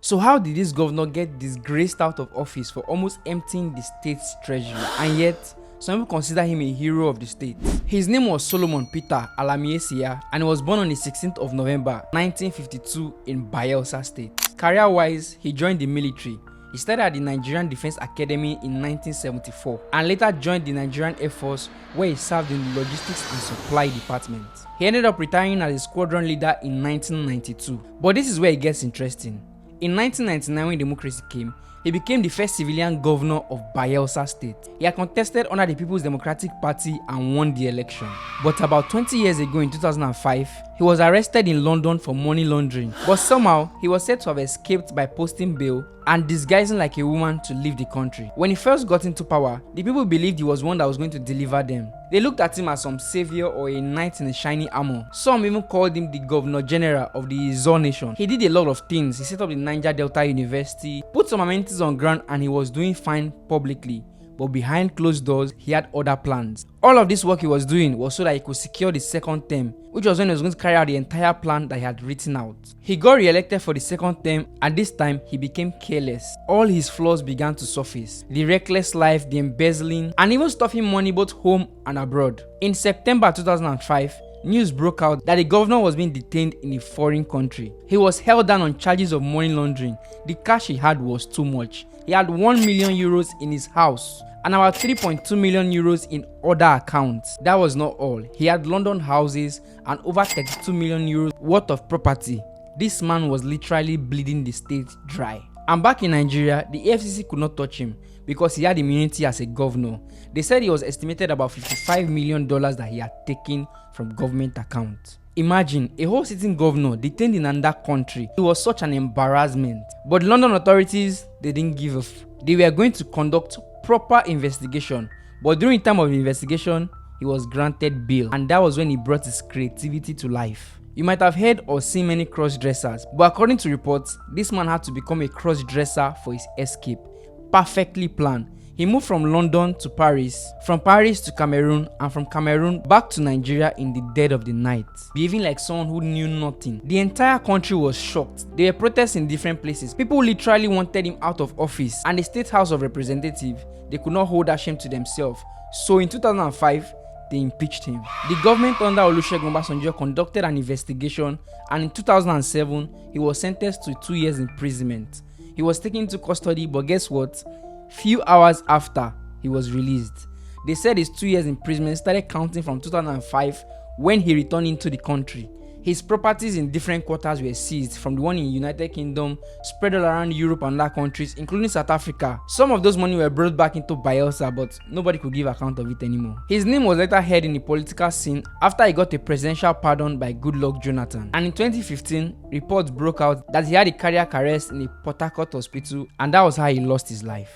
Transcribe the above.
So how did this governor get disgraced out of office for almost emptying the state's treasury? And yet, some people consider him a hero of the state. His name was Solomon Peter Alemiye-Sia, and he was born on the 16th of November 1952 in Bayelsa State. Career-wise, he joined the military. He studied at the Nigerian Defense Academy in 1974 and later joined the Nigerian Air Force, where he served in the Logistics and Supply Department. He ended up retiring as a squadron leader in 1992. But this is where it gets interesting. In 1999, when democracy came, he became the first civilian governor of Bayelsa State. He had contested under the People's Democratic Party and won the election. But about 20 years ago in 2005, he was arrested in London for money laundering. But somehow, he was said to have escaped by posting bail and disguising like a woman to leave the country. When he first got into power, the people believed he was one that was going to deliver them. They looked at him as some savior or a knight in a shiny armor. Some even called him the Governor General of the Zor Nation. He did a lot of things. He set up the Naija Delta University, put some amenities on ground, and he was doing fine publicly. But behind closed doors, he had other plans. All of this work he was doing was so that he could secure the second term, which was when he was going to carry out the entire plan that he had written out. He got re-elected for the second term, and this time he became careless. All his flaws began to surface. The reckless life, the embezzling, and even stuffing money both home and abroad. In September 2005, news broke out that the governor was being detained in a foreign country. He was held down on charges of money laundering. The cash he had was too much. He had 1 million euros in his house and about 3.2 million euros in other accounts. That was not all. He had London houses and over 32 million euros worth of property. This man was literally bleeding the state dry. And back in Nigeria, the FCC could not touch him because he had immunity as a governor. They said he was estimated about $55 million that he had taken from government accounts. Imagine a whole sitting governor detained in another country. It was such an embarrassment. But London authorities, they didn't give a f. They were going to conduct proper investigation. But during the time of the investigation, he was granted bail. And that was when he brought his creativity to life. You might have heard or seen many cross-dressers, but according to reports, this man had to become a cross-dresser for his escape. Perfectly planned. He moved from London to Paris, from Paris to Cameroon, and from Cameroon back to Nigeria in the dead of the night, behaving like someone who knew nothing. The entire country was shocked. There were protests in different places. People literally wanted him out of office, and the State House of Representatives, they could not hold that shame to themselves. So in 2005, they impeached him. The government under Olusegun Obasanjo conducted an investigation, and in 2007, he was sentenced to 2 years imprisonment. He was taken into custody, but guess what? Few hours after, he was released. They said his 2 years imprisonment started counting from 2005 when he returned into the country. His properties in different quarters were seized, from the one in the United Kingdom, spread all around Europe and other countries, including South Africa. Some of those money were brought back into Bayelsa, but nobody could give account of it anymore. His name was later heard in the political scene after he got a presidential pardon by Goodluck Jonathan. And in 2015, reports broke out that he had a cardiac arrest in a Port Harcourt hospital, and that was how he lost his life.